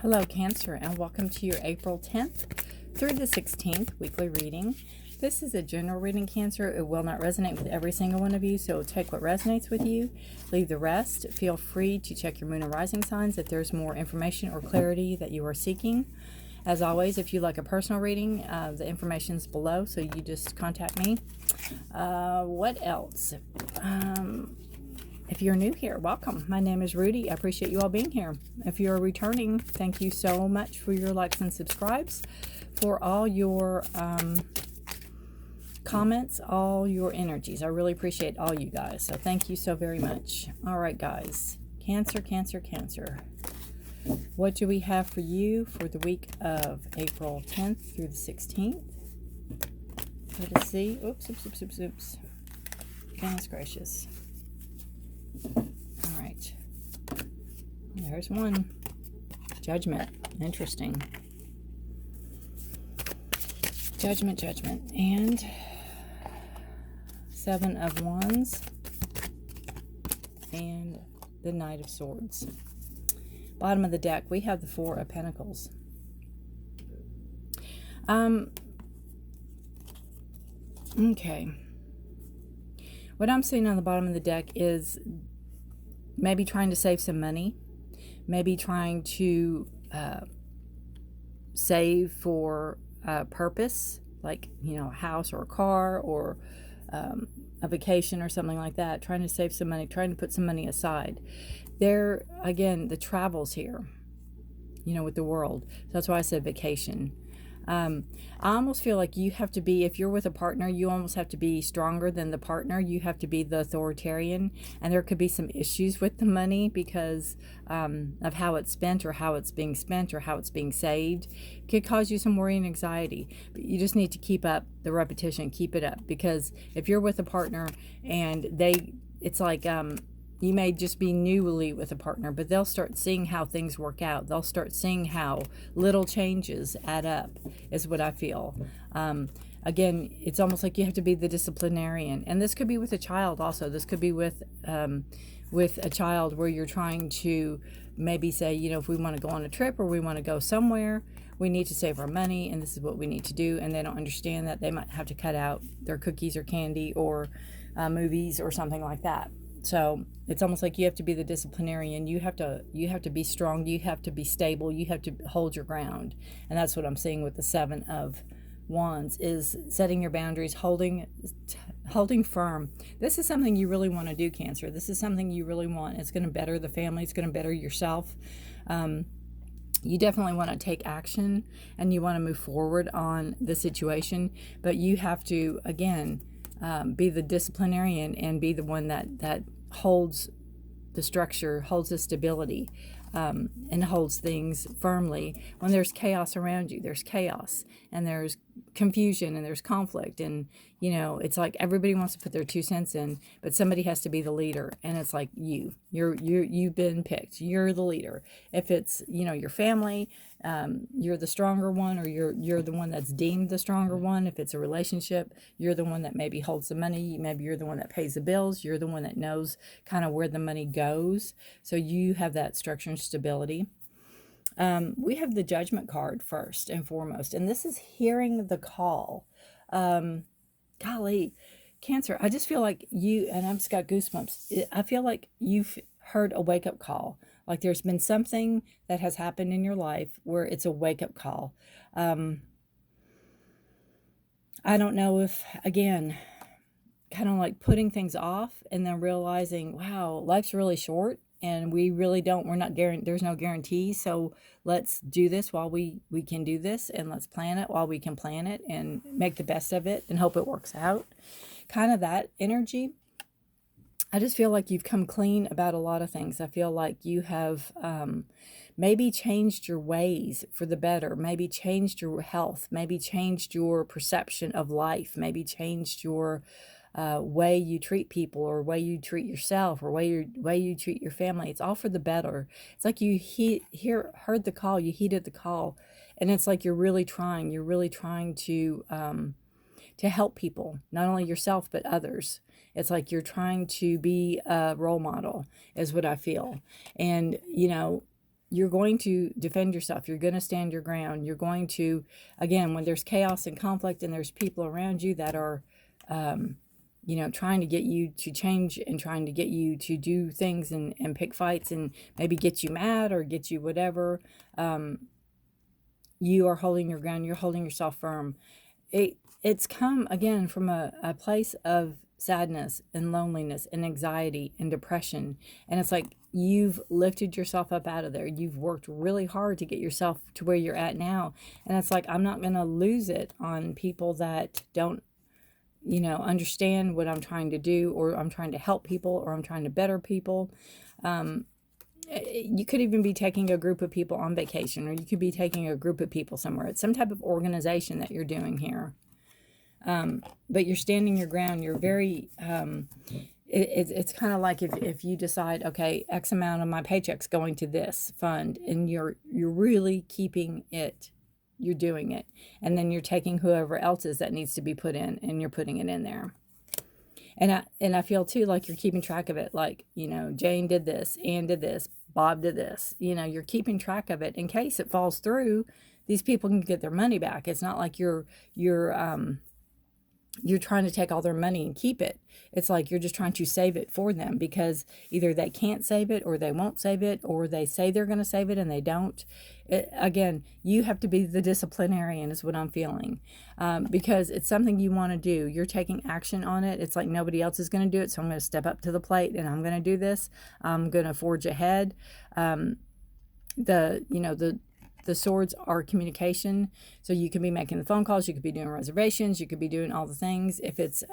Hello, Cancer, and welcome to your April 10th through the 16th weekly reading. This is a general reading, Cancer. It will not resonate with every single one of you, so take what resonates with you, leave the rest. Feel free to check your moon and rising signs if there's more information or clarity that you are seeking. As always, if you like a personal reading, the information's below, so you just contact me. What else? If you're new here, welcome. My name is Rudi. I appreciate you all being here. If you're returning, thank you so much for your likes and subscribes, for all your comments, all your energies. I really appreciate all you guys. So thank you so very much. All right, guys. Cancer, Cancer, Cancer. What do we have for you for the week of April 10th through the 16th? Let us see. Oops. Goodness gracious. All right. There's one. Judgment. Interesting. Judgment. And 7 of Wands. And the Knight of Swords. Bottom of the deck, we have the 4 of Pentacles. Okay. What I'm seeing on the bottom of the deck is maybe trying to save some money, maybe trying to save for a purpose, like, a house or a car or a vacation or something like that, trying to save some money, trying to put some money aside. There, again, the travels here, with the world. So that's why I said vacation. I almost feel like you have to be, if you're with a partner, you almost have to be stronger than the partner. You have to be the authoritarian, and there could be some issues with the money because of how it's spent or how it's being spent or how it's being saved. It could cause you some worry and anxiety, but you just need to keep up the repetition, keep it up, because if you're with a partner and it's like, you may just be newly with a partner, but they'll start seeing how things work out. They'll start seeing how little changes add up, is what I feel. Again, it's almost like you have to be the disciplinarian. And this could be with a child also. This could be with a child where you're trying to maybe say, if we want to go on a trip or we want to go somewhere, we need to save our money, and this is what we need to do. And they don't understand that they might have to cut out their cookies or candy or movies or something like that. So it's almost like you have to be the disciplinarian. You have to be strong. You have to be stable. You have to hold your ground. And that's what I'm seeing with the 7 of Wands, is setting your boundaries, holding firm. This is something you really want to do, Cancer. This is something you really want. It's going to better the family. It's going to better yourself. You definitely want to take action and you want to move forward on the situation. But you have to, again, be the disciplinarian and be the one that holds the structure, holds the stability, and holds things firmly. When there's chaos around you, there's chaos and there's confusion and there's conflict, and it's like everybody wants to put their 2 cents in, but somebody has to be the leader, and it's like you've been picked. You're the leader. If it's your family, you're the stronger one, or you're the one that's deemed the stronger one. If it's a relationship, you're the one that maybe holds the money. Maybe you're the one that pays the bills. You're the one that knows kind of where the money goes. So you have that structure and stability. We have the Judgment card first and foremost, and this is hearing the call. Golly, Cancer, I just feel like and I've just got goosebumps. I feel like you've heard a wake-up call. Like there's been something that has happened in your life where it's a wake-up call. I don't know if, again, kind of like putting things off and then realizing, wow, life's really short. And there's no guarantee. So let's do this while we can do this, and let's plan it while we can plan it and make the best of it and hope it works out. Kind of that energy. I just feel like you've come clean about a lot of things. I feel like you have maybe changed your ways for the better, maybe changed your health, maybe changed your perception of life, maybe changed your way you treat people, or way you treat yourself, or way you treat your family. It's all for the better. It's like you heard the call, you heeded the call, and it's like you're really trying to help people, not only yourself but others. It's like you're trying to be a role model, is what I feel. And you're going to defend yourself. You're going to stand your ground. You're going to, again, when there's chaos and conflict and there's people around you that are, trying to get you to change and trying to get you to do things and pick fights and maybe get you mad or get you whatever, you are holding your ground. You're holding yourself firm. It's come, again, from a place of sadness and loneliness and anxiety and depression. And it's like you've lifted yourself up out of there. You've worked really hard to get yourself to where you're at now. And it's like, I'm not going to lose it on people that don't, understand what I'm trying to do, or I'm trying to help people, or I'm trying to better people. You could even be taking a group of people on vacation, or you could be taking a group of people somewhere. It's some type of organization that you're doing here. But you're standing your ground. You're very, it's kind of like if you decide, okay, X amount of my paycheck's going to this fund, and you're really keeping it, you're doing it. And then you're taking whoever else's that needs to be put in, and you're putting it in there. And I feel too like you're keeping track of it. Like, Jane did this, Ann did this, Bob did this. You're keeping track of it in case it falls through. These people can get their money back. It's not like you're trying to take all their money and keep it. It's like you're just trying to save it for them, because either they can't save it, or they won't save it, or they say they're going to save it and they don't. Again, you have to be the disciplinarian is what I'm feeling, because it's something you want to do. You're taking action on it. It's like nobody else is going to do it, so I'm going to step up to the plate and I'm going to do this. I'm going to forge ahead. The swords are communication. So you could be making the phone calls, you could be doing reservations, you could be doing all the things. If it's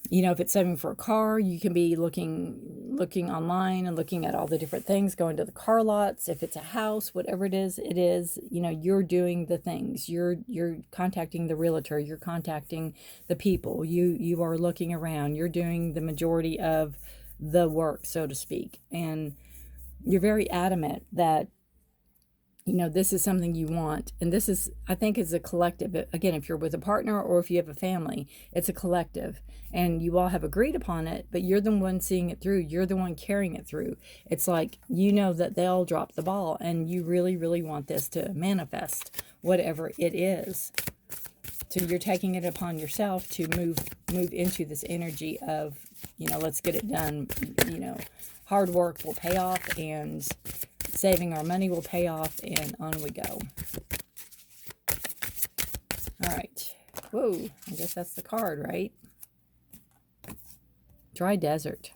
if it's saving for a car, you can be looking online and looking at all the different things, going to the car lots. If it's a house, whatever it is, you're doing the things. You're contacting the realtor, you're contacting the people, you are looking around, you're doing the majority of the work, so to speak. And you're very adamant that, this is something you want. And this is, I think, is a collective. Again, if you're with a partner or if you have a family, it's a collective. And you all have agreed upon it, but you're the one seeing it through. You're the one carrying it through. It's like, that they'll drop the ball, and you really, really want this to manifest, whatever it is. So you're taking it upon yourself to move into this energy of, let's get it done. Hard work will pay off, and saving our money will pay off, and on we go. All right. Whoa, I guess that's the card, right? Dry desert.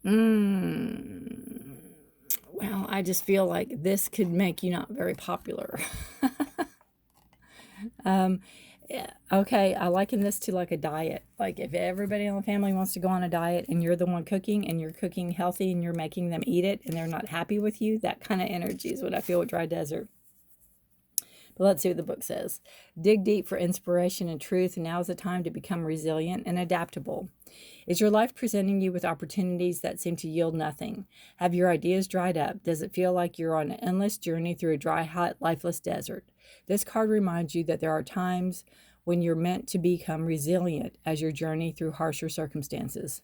Well, I just feel like this could make you not very popular. Okay, I liken this to like a diet. Like if everybody in the family wants to go on a diet and you're the one cooking, and you're cooking healthy and you're making them eat it and they're not happy with you, that kind of energy is what I feel with dry desert. But let's see what the book says. Dig deep for inspiration and truth. Now is the time to become resilient and adaptable. Is your life presenting you with opportunities that seem to yield nothing? Have your ideas dried up? Does it feel like you're on an endless journey through a dry, hot, lifeless desert? This card reminds you that there are times when you're meant to become resilient as you journey through harsher circumstances.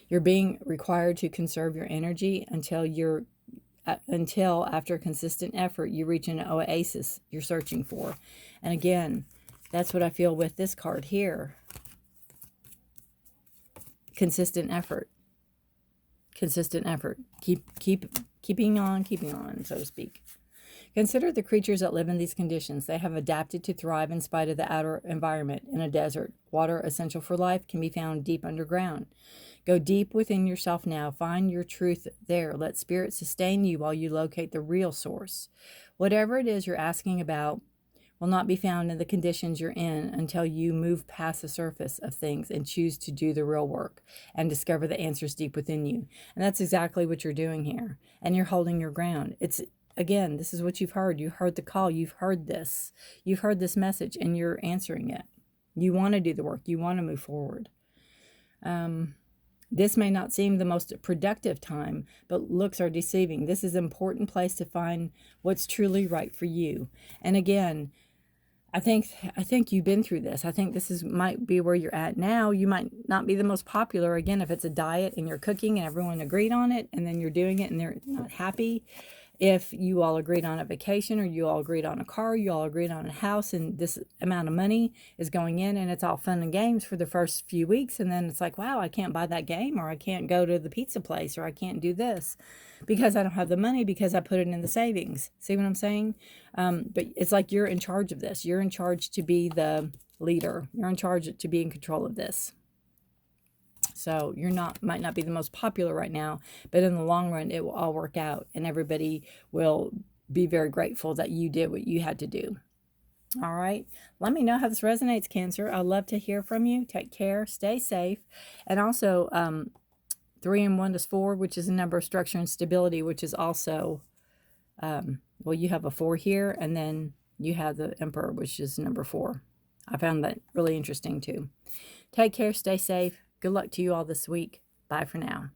You're being required to conserve your energy until after consistent effort, you reach an oasis you're searching for. And again, that's what I feel with this card here. Consistent effort. Consistent effort. Keeping on, so to speak. Consider the creatures that live in these conditions. They have adapted to thrive in spite of the outer environment. In a desert, water essential for life can be found deep underground. Go deep within yourself now. Find your truth there. Let spirit sustain you while you locate the real source. Whatever it is you're asking about will not be found in the conditions you're in until you move past the surface of things and choose to do the real work and discover the answers deep within you. And that's exactly what you're doing here. And you're holding your ground. Again, this is what you've heard. You heard the call. You've heard this. You've heard this message, and you're answering it. You want to do the work. You want to move forward. This may not seem the most productive time, but looks are deceiving. This is an important place to find what's truly right for you. And again, I think you've been through this. I think this is might be where you're at now. You might not be the most popular again if it's a diet and you're cooking and everyone agreed on it, and then you're doing it and they're not happy. If you all agreed on a vacation, or you all agreed on a car, you all agreed on a house, and this amount of money is going in, and it's all fun and games for the first few weeks, and then it's like, wow, I can't buy that game, or I can't go to the pizza place, or I can't do this because I don't have the money because I put it in the savings. See what I'm saying? But it's like you're in charge of this. You're in charge to be the leader. You're in charge to be in control of this. So you're not, might not be the most popular right now, but in the long run, it will all work out, and everybody will be very grateful that you did what you had to do. All right. Let me know how this resonates, Cancer. I'd love to hear from you. Take care. Stay safe. And also, 3 and 1 is 4, which is a number of structure and stability, which is also, well, you have a 4 here, and then you have the Emperor, which is number 4. I found that really interesting too. Take care. Stay safe. Good luck to you all this week. Bye for now.